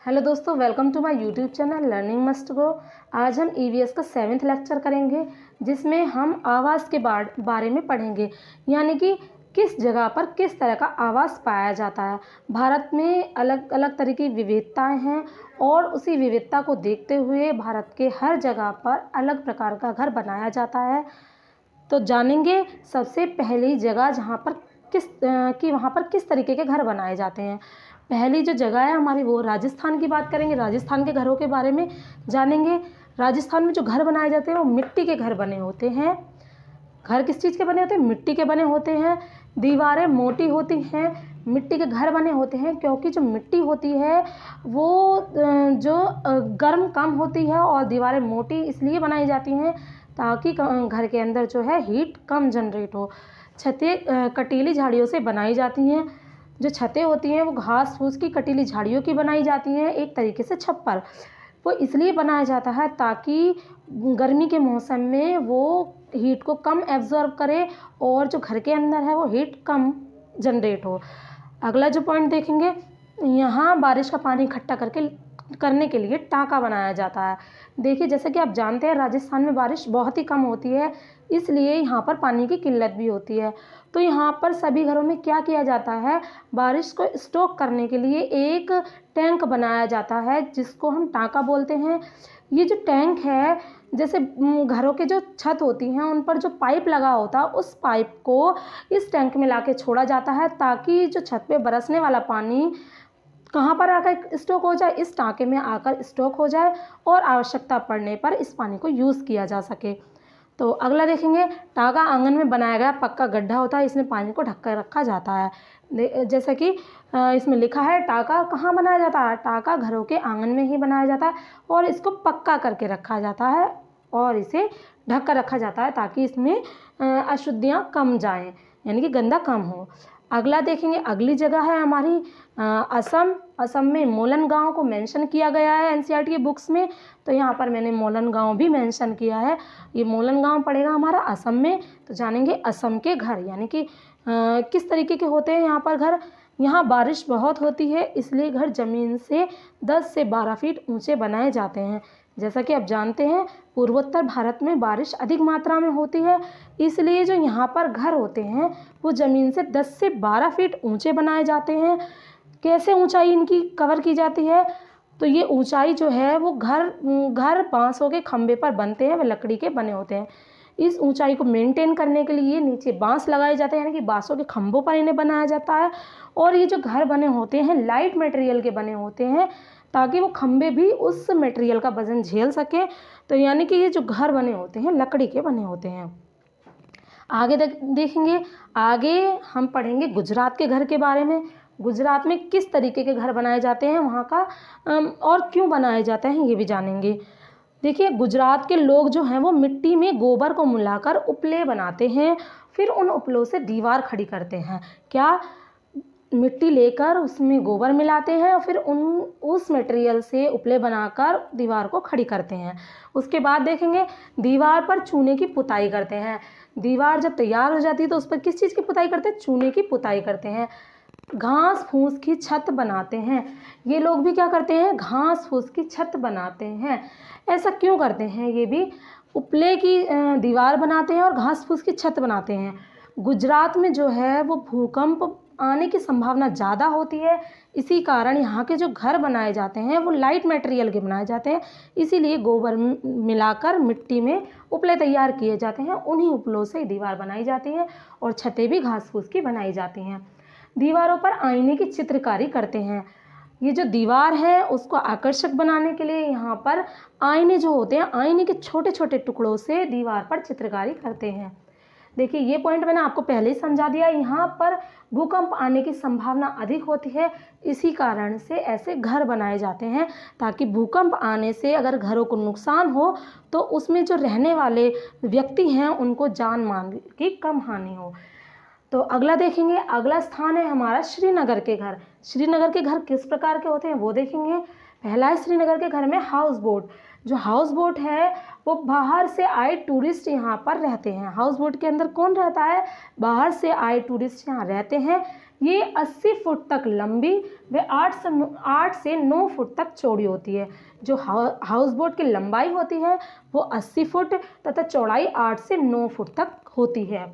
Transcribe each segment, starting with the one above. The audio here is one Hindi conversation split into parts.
हेलो दोस्तों, welcome to my YouTube channel learning must go. आज हम ईवीएस का 7th लेक्चर करेंगे, जिसमें हम आवाज़ के बारे में पढ़ेंगे, यानी कि किस जगह पर किस तरह का आवाज़ पाया जाता है। भारत में अलग अलग तरह की विविधताएं हैं और उसी विविधता को देखते हुए भारत के हर जगह पर अलग प्रकार का घर बनाया जाता है। तो जानेंगे सबसे पहली जगह जहाँ पर वहाँ पर किस तरीके के घर बनाए जाते हैं। पहली जो जगह है हमारी वो राजस्थान की बात करेंगे। राजस्थान के घरों के बारे में जानेंगे। राजस्थान में जो घर बनाए जाते हैं वो मिट्टी के घर बने होते हैं। घर किस चीज़ के बने होते हैं? मिट्टी के बने होते हैं। दीवारें मोटी होती हैं। मिट्टी के घर बने होते हैं क्योंकि जो मिट्टी होती है वो गर्म कम होती है, और दीवारें मोटी इसलिए बनाई जाती हैं ताकि घर के अंदर जो है हीट कम जनरेट हो। छतें कटीली झाड़ियों से बनाई जाती हैं। जो छतें होती हैं वो घास फूस की कटीली झाड़ियों की बनाई जाती हैं। एक तरीके से छप्पर वो इसलिए बनाया जाता है ताकि गर्मी के मौसम में वो हीट को कम एब्जॉर्ब करे और जो घर के अंदर है वो हीट कम जनरेट हो। अगला जो पॉइंट देखेंगे, यहाँ बारिश का पानी इकट्ठा करने के लिए टांका बनाया जाता है। देखिए, जैसे कि आप जानते हैं राजस्थान में बारिश बहुत ही कम होती है, इसलिए यहाँ पर पानी की किल्लत भी होती है। तो यहाँ पर सभी घरों में क्या किया जाता है, बारिश को स्टॉक करने के लिए एक टैंक बनाया जाता है जिसको हम टांका बोलते हैं। ये जो टैंक है, जैसे घरों के जो छत होती हैं उन पर जो पाइप लगा होता है उस पाइप को इस टैंक में लाके छोड़ा जाता है ताकि जो छत पे बरसने वाला पानी कहाँ पर आकर स्टॉक हो जाए, इस टाँके में आकर स्टॉक हो जाए और आवश्यकता पड़ने पर इस पानी को यूज़ किया जा सके। तो अगला देखेंगे, टाँका आंगन में बनाया गया पक्का गड्ढा होता है, इसमें पानी को ढक कर रखा जाता है। जैसे कि इसमें लिखा है टाँका कहाँ बनाया जाता है, टाँका घरों के आंगन में ही बनाया जाता है और इसको पक्का करके रखा जाता है और इसे ढक कर रखा जाता है ताकि इसमें अशुद्धियाँ कम जाएँ, यानी कि गंदा कम हो। अगला देखेंगे, अगली जगह है हमारी असम में मोलन गांव को मेंशन किया गया है एनसीईआरटी की बुक्स में। तो यहाँ पर मैंने मोलन गांव भी मेंशन किया है। ये मोलन गांव पड़ेगा हमारा असम में। तो जानेंगे असम के घर, यानी कि किस तरीके के होते हैं यहाँ पर घर। यहाँ बारिश बहुत होती है, इसलिए घर ज़मीन से 10 से 12 फीट ऊंचे बनाए जाते हैं। जैसा कि आप जानते हैं पूर्वोत्तर भारत में बारिश अधिक मात्रा में होती है, इसलिए जो यहाँ पर घर होते हैं वो ज़मीन से 10 से 12 फीट ऊंचे बनाए जाते हैं। कैसे ऊंचाई इनकी कवर की जाती है, तो ये ऊंचाई जो है वो घर बांसों के खंभे पर बनते हैं, वे लकड़ी के बने होते हैं। इस ऊंचाई को मेंटेन करने के लिए नीचे बांस लगाए जाते हैं, यानी कि बांसों के खंभों पर इन्हें बनाया जाता है। और ये जो घर बने होते हैं लाइट मटेरियल के बने होते हैं ताकि वो खंभे भी उस मटेरियल का वजन झेल सकें। तो यानी कि ये जो घर बने होते हैं लकड़ी के बने होते हैं। आगे देखेंगे, आगे हम पढ़ेंगे गुजरात के घर के बारे में। गुजरात में किस तरीके के घर बनाए जाते हैं, वहाँ का और क्यों बनाए जाते हैं ये भी जानेंगे। देखिए, गुजरात के लोग जो हैं वो मिट्टी में गोबर को मिलाकर उपले बनाते हैं, फिर उन उपलों से दीवार खड़ी करते हैं। क्या मिट्टी लेकर उसमें गोबर मिलाते हैं और फिर उस मटेरियल से उपले बनाकर दीवार को खड़ी करते हैं। उसके बाद देखेंगे, दीवार पर चूने की पुताई करते हैं। दीवार जब तैयार हो जाती है तो उस पर किस चीज़ की पुताई करते हैं? चूने की पुताई करते हैं। घास फूस की छत बनाते हैं। ये लोग भी क्या करते हैं? घास फूस की छत बनाते हैं। ऐसा क्यों करते हैं? ये भी उपले की दीवार बनाते हैं और घास फूस की छत बनाते हैं। गुजरात में जो है वो भूकंप आने की संभावना ज़्यादा होती है, इसी कारण यहाँ के जो घर बनाए जाते हैं वो लाइट मटेरियल के बनाए जाते हैं। इसीलिए गोबर मिलाकर मिट्टी में उपले तैयार किए जाते हैं, उन्हीं उपलों से दीवार बनाई जाती है और छतें भी घास फूस की बनाई जाती हैं। दीवारों पर आईने की चित्रकारी करते हैं। ये जो दीवार है उसको आकर्षक बनाने के लिए यहाँ पर आईने जो होते हैं, आईने के छोटे छोटे टुकड़ों से दीवार पर चित्रकारी करते हैं। देखिए, ये पॉइंट मैंने आपको पहले ही समझा दिया। यहाँ पर भूकंप आने की संभावना अधिक होती है, इसी कारण से ऐसे घर बनाए जाते हैं ताकि भूकंप आने से अगर घरों को नुकसान हो तो उसमें जो रहने वाले व्यक्ति हैं उनको जान माल की कम हानि हो। तो अगला देखेंगे, अगला स्थान है हमारा श्रीनगर के घर। श्रीनगर के घर किस प्रकार के होते हैं वो देखेंगे। पहला है श्रीनगर के घर में हाउस बोट। जो हाउस बोट है वो बाहर से आए टूरिस्ट यहाँ पर रहते हैं। हाउस बोट के अंदर कौन रहता है? बाहर से आए टूरिस्ट यहाँ रहते हैं। ये 80 फुट तक लंबी व 8 से 9 फुट तक चौड़ी होती है। जो हाउस बोट की लंबाई होती है वो 80 फुट तथा चौड़ाई 8 से 9 फुट तक होती है।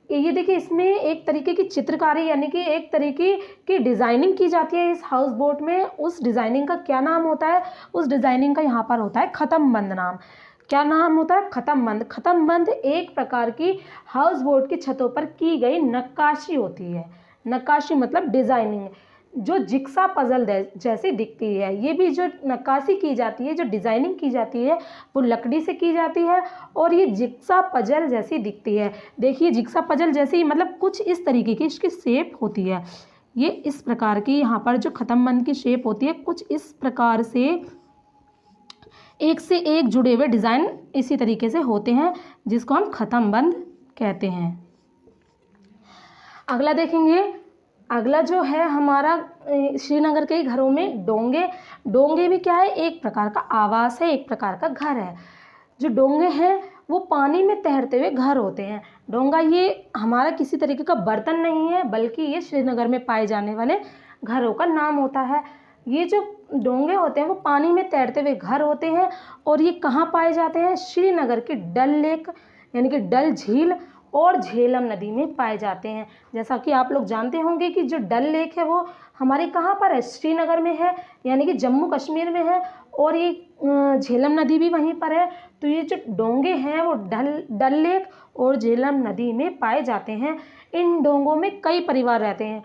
ये देखिए, इसमें एक तरीके की चित्रकारी यानी कि एक तरीके की डिज़ाइनिंग की जाती है इस हाउस बोट में। उस डिज़ाइनिंग का क्या नाम होता है? उस डिज़ाइनिंग का यहाँ पर होता है खत्मबंद नाम। क्या नाम होता है? खत्मबंद। खत्मबंद एक प्रकार की हाउस बोट की छतों पर की गई नक्काशी होती है। नक्काशी मतलब डिज़ाइनिंग, जो जिक्सा पजल जैसी दिखती है। ये भी जो नक्काशी की जाती है, जो डिज़ाइनिंग की जाती है, वो लकड़ी से की जाती है और ये जिक्सा पजल जैसी दिखती है। देखिए, जिक्सा पजल जैसी मतलब कुछ इस तरीके की इसकी शेप होती है। ये इस प्रकार की यहाँ पर जो खत्मबंद की शेप होती है, कुछ इस प्रकार से एक से एक जुड़े हुए डिज़ाइन इसी तरीके से होते हैं, जिसको हम खत्मबंद कहते हैं। अगला देखेंगे। अगला जो है हमारा श्रीनगर के घरों में डोंगे। डोंगे भी क्या है? एक प्रकार का आवास है, एक प्रकार का घर है। जो डोंगे हैं वो पानी में तैरते हुए घर होते हैं। डोंगा ये हमारा किसी तरीके का बर्तन नहीं है, बल्कि ये श्रीनगर में पाए जाने वाले घरों का नाम होता है। ये जो डोंगे होते हैं वो पानी में तैरते हुए घर होते हैं और ये कहाँ पाए जाते हैं? श्रीनगर की डल लेक यानी कि डल झील और झेलम नदी में पाए जाते हैं। जैसा कि आप लोग जानते होंगे कि जो डल लेक है वो हमारे कहाँ पर है? श्रीनगर में है, यानी कि जम्मू कश्मीर में है, और ये झेलम नदी भी वहीं पर है। तो ये जो डोंगे हैं वो डल लेक और झेलम नदी में पाए जाते हैं। इन डोंगों में कई परिवार रहते हैं।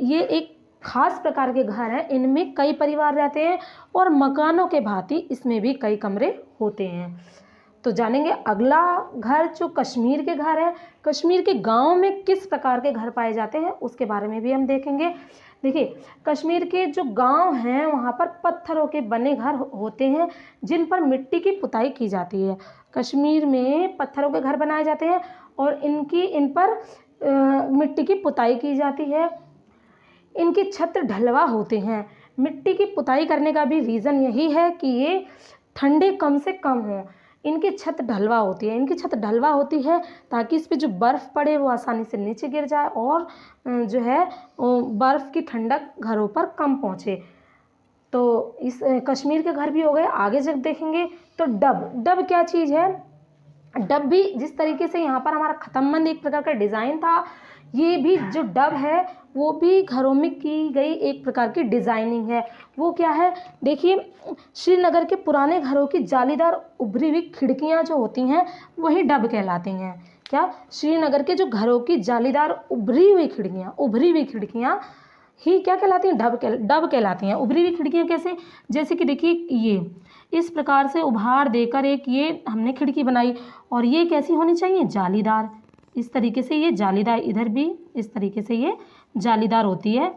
ये एक खास प्रकार के घर हैं, इनमें कई परिवार रहते हैं और मकानों के भांति इसमें भी कई कमरे होते हैं। तो जानेंगे अगला घर जो कश्मीर के घर हैं। कश्मीर के गांव में किस प्रकार के घर पाए जाते हैं उसके बारे में भी हम देखेंगे। देखिए, कश्मीर के जो गांव हैं वहाँ पर पत्थरों के बने घर होते हैं जिन पर मिट्टी की पुताई की जाती है। कश्मीर में पत्थरों के घर बनाए जाते हैं और इन पर मिट्टी की पुताई की जाती है। इनकी छत ढलवा होते हैं। मिट्टी की पुताई करने का भी रीज़न यही है कि ये ठंडे कम से कम हों। इनकी छत ढलवा होती है। इनकी छत ढलवा होती है ताकि इस पे जो बर्फ़ पड़े वो आसानी से नीचे गिर जाए और जो है बर्फ़ की ठंडक घरों पर कम पहुँचे। तो इस कश्मीर के घर भी हो गए। आगे जब देखेंगे तो डब क्या चीज़ है? डब भी जिस तरीके से यहाँ पर हमारा खत्मबंद एक प्रकार का डिज़ाइन था, ये भी जो डब है वो भी घरों में की गई एक प्रकार की डिज़ाइनिंग है। वो क्या है? देखिए, श्रीनगर के पुराने घरों की जालीदार उभरी हुई खिड़कियाँ जो होती हैं वही डब कहलाती हैं। क्या? श्रीनगर के जो घरों की जालीदार उभरी हुई खिड़कियाँ ही क्या कहलाती हैं? डब कहलाती हैं। उभरी हुई खिड़कियाँ कैसे? जैसे कि देखिए, ये इस प्रकार से उभार देकर एक ये हमने खिड़की बनाई और ये कैसी होनी चाहिए? जालीदार। इस तरीके से ये जालीदार, इधर भी इस तरीके से ये जालीदार होती है।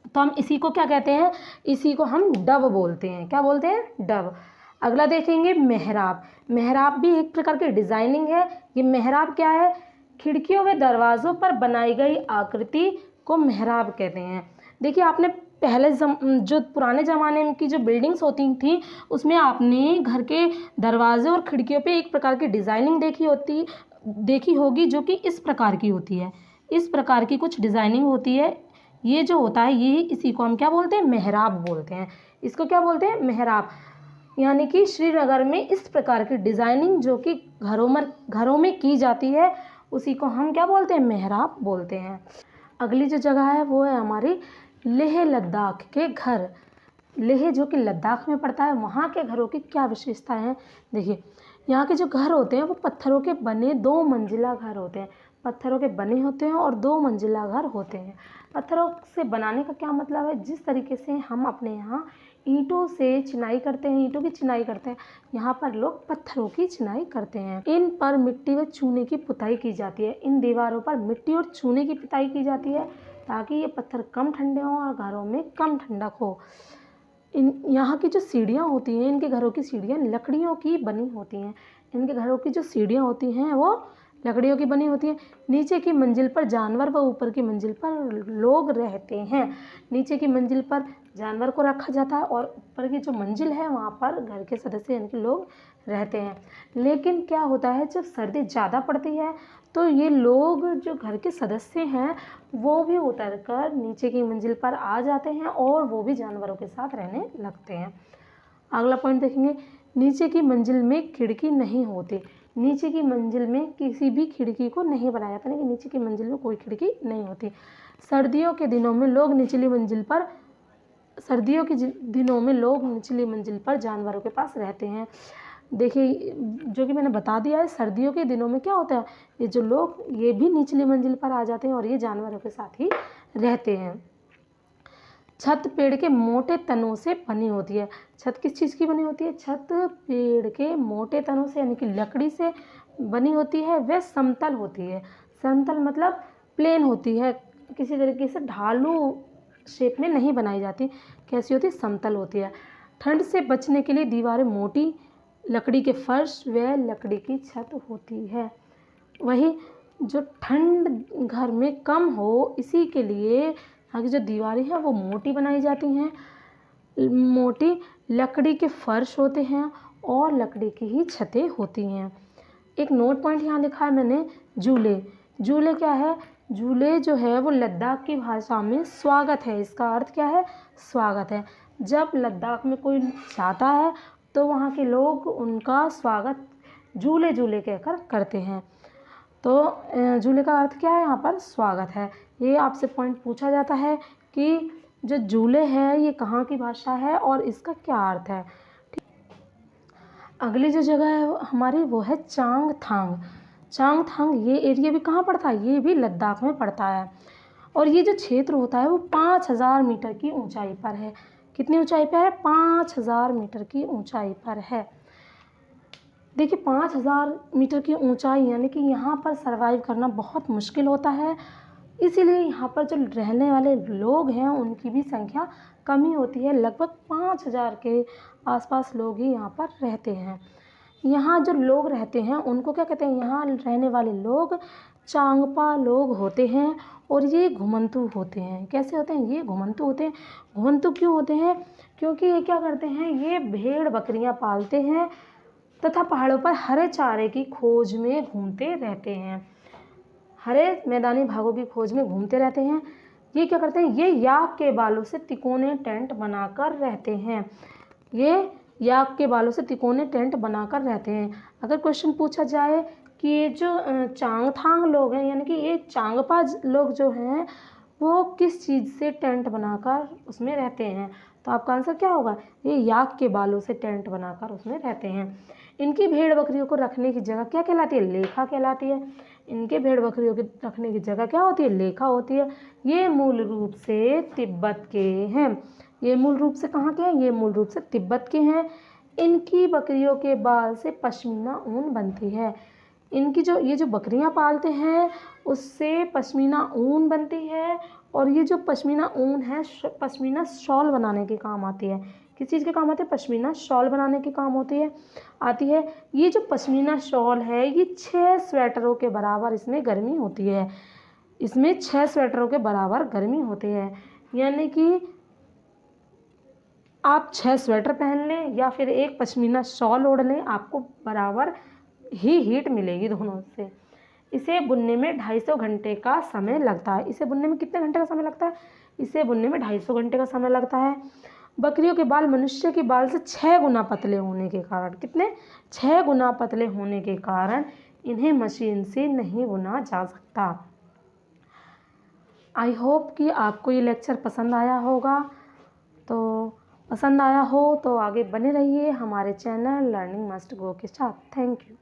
तो हम इसी को क्या कहते हैं? इसी को हम डब बोलते हैं। क्या बोलते हैं? डब। अगला देखेंगे मेहराब। मेहराब भी एक प्रकार की डिज़ाइनिंग है। ये मेहराब क्या है? खिड़कियों व दरवाज़ों पर बनाई गई आकृति को मेहराब कहते हैं। देखिए, आपने पहले जो पुराने ज़माने की जो बिल्डिंग्स होती थी उसमें आपने घर के दरवाजे और खिड़कियों पे एक प्रकार की डिज़ाइनिंग देखी होगी, जो कि इस प्रकार की होती है। इस प्रकार की कुछ डिज़ाइनिंग होती है। ये जो होता है ये इसी को हम क्या बोलते हैं? मेहराब बोलते हैं। इसको क्या बोलते हैं? मेहराब। यानी कि श्रीनगर में इस प्रकार की डिज़ाइनिंग जो कि घरों में की जाती है उसी को हम क्या बोलते हैं? मेहराब बोलते हैं। अगली जो जगह है वो है हमारी लेह लद्दाख के घर। लेह जो कि लद्दाख में पड़ता है, वहाँ के घरों की क्या विशेषता है? देखिए, यहाँ के जो घर होते हैं वो पत्थरों के बने 2 मंजिला घर होते हैं। पत्थरों के बने होते हैं और 2 मंजिला घर होते हैं। पत्थरों से बनाने का क्या मतलब है? जिस तरीके से हम अपने यहाँ ईंटों से चिनाई करते हैं, ईंटों की चिनाई करते हैं, यहाँ पर लोग पत्थरों की चिनाई करते हैं। इन पर मिट्टी व चूने की पुताई की जाती है। इन दीवारों पर मिट्टी और चूने की पुताई की जाती है ताकि ये पत्थर कम ठंडे हों और घरों में कम ठंडक हो। यहाँ की जो सीढ़ियाँ होती हैं, इनके घरों की सीढ़ियाँ लकड़ियों की बनी होती हैं। इनके घरों की जो सीढ़ियाँ होती हैं वो लकड़ियों की बनी होती हैं। नीचे की मंजिल पर जानवर व ऊपर की मंजिल पर लोग रहते हैं। नीचे की मंजिल पर जानवर को रखा जाता है और ऊपर की जो मंजिल है वहाँ पर घर के सदस्य यानी कि लोग रहते हैं। लेकिन क्या होता है, जब सर्दी ज़्यादा पड़ती है तो ये लोग जो घर के सदस्य हैं वो भी उतर कर नीचे की मंजिल पर आ जाते हैं और वो भी जानवरों के साथ रहने लगते हैं। अगला पॉइंट देखेंगे, नीचे की मंजिल में खिड़की नहीं होती। नीचे की मंजिल में किसी भी खिड़की को नहीं बनाया जाता, यानी कि नीचे की मंजिल में कोई खिड़की नहीं होती। सर्दियों के दिनों में लोग निचली मंजिल पर जानवरों के पास रहते हैं। देखिए, जो कि मैंने बता दिया है, सर्दियों के दिनों में क्या होता है, ये जो लोग ये भी निचली मंजिल पर आ जाते हैं और ये जानवरों के साथ ही रहते हैं। छत पेड़ के मोटे तनों से बनी होती है। छत किस चीज़ की बनी होती है? छत पेड़ के मोटे तनों से यानी कि लकड़ी से बनी होती है। वह समतल होती है। समतल मतलब प्लेन होती है, किसी तरीके से ढालू शेप में नहीं बनाई जाती। कैसी होती है? समतल होती है। ठंड से बचने के लिए दीवारें मोटी, लकड़ी के फर्श व लकड़ी की छत होती है। वही जो ठंड घर में कम हो, इसी के लिए यहाँ की जो दीवारें हैं वो मोटी बनाई जाती हैं। मोटी लकड़ी के फर्श होते हैं और लकड़ी की ही छतें होती हैं। एक नोट पॉइंट यहाँ लिखा है मैंने, झूले। झूले क्या है? झूले जो है वो लद्दाख की भाषा में स्वागत है। इसका अर्थ क्या है? स्वागत है। जब लद्दाख में कोई जाता है तो वहाँ के लोग उनका स्वागत झूले झूले कहकर करते हैं। तो झूले का अर्थ क्या है? यहाँ पर स्वागत है। ये आपसे पॉइंट पूछा जाता है कि जो झूले है ये कहाँ की भाषा है और इसका क्या अर्थ है। अगली जो जगह है हमारी वो है चांगथांग। चांगथांग ये एरिया भी कहाँ पड़ता है? ये भी लद्दाख में पड़ता है। और ये जो क्षेत्र होता है वो 5000 मीटर की ऊंचाई पर है। कितनी ऊंचाई पर है? 5000 मीटर की ऊंचाई पर है। देखिए, 5000 मीटर की ऊंचाई यानी कि यहाँ पर सरवाइव करना बहुत मुश्किल होता है। इसीलिए यहाँ पर जो रहने वाले लोग हैं उनकी भी संख्या कम ही होती है। लगभग 5000 के आसपास लोग ही यहाँ पर रहते हैं। यहाँ जो लोग रहते हैं उनको क्या कहते हैं? यहाँ रहने वाले लोग चांगपा लोग होते हैं और ये घुमंतू होते हैं। कैसे होते हैं? ये घुमंतू होते हैं। घुमंतू क्यों होते हैं? क्योंकि ये क्या करते हैं? ये भेड़ बकरियाँ पालते हैं तथा पहाड़ों पर हरे चारे की खोज में घूमते रहते हैं। हरे मैदानी भागों की खोज में घूमते रहते हैं। ये क्या करते हैं? ये याक के बालों से तिकोने टेंट बनाकर रहते हैं। ये याक के बालों से तिकोने टेंट बनाकर रहते हैं। अगर क्वेश्चन पूछा जाए कि ये जो चांगथांग लोग हैं यानी कि ये चांगपा लोग जो हैं वो किस चीज़ से टेंट बनाकर उसमें रहते हैं, तो आपका आंसर क्या होगा? ये याक के बालों से टेंट बनाकर उसमें रहते हैं। इनकी भेड़ बकरियों को रखने की जगह क्या कहलाती है? लेखा कहलाती है। इनके भेड़ बकरियों के रखने की जगह क्या होती है? लेखा होती है। ये मूल रूप से तिब्बत के हैं। ये मूल रूप से कहाँ के हैं? ये मूल रूप से तिब्बत के हैं। इनकी बकरियों के बाल से पश्मीना ऊन बनती है। इनकी ये जो बकरियां पालते हैं उससे पश्मीना ऊन बनती है और ये जो पश्मीना ऊन है पश्मीना शॉल बनाने के काम आती है। किस चीज़ के काम आती है? पश्मीना शॉल बनाने के काम आती है। ये जो पश्मीना शॉल है ये 6 स्वेटरों के बराबर इसमें गर्मी होती है। इसमें 6 स्वेटरों के बराबर गर्मी होती है। यानी कि आप 6 स्वेटर पहन लें या फिर एक पश्मीना शॉल ओढ़ लें, आपको बराबर ही हीट मिलेगी दोनों से। इसे बुनने में 250 घंटे का समय लगता है। इसे बुनने में कितने घंटे का समय लगता है? इसे बुनने में 250 घंटे का समय लगता है। बकरियों के बाल मनुष्य के बाल से 6 गुना पतले होने के कारण, कितने? 6 गुना पतले होने के कारण इन्हें मशीन से नहीं बुना जा सकता। आई होप कि आपको ये लेक्चर पसंद आया होगा। तो पसंद आया हो तो आगे बने रहिए हमारे चैनल लर्निंग मस्ट गो के साथ। Thank you.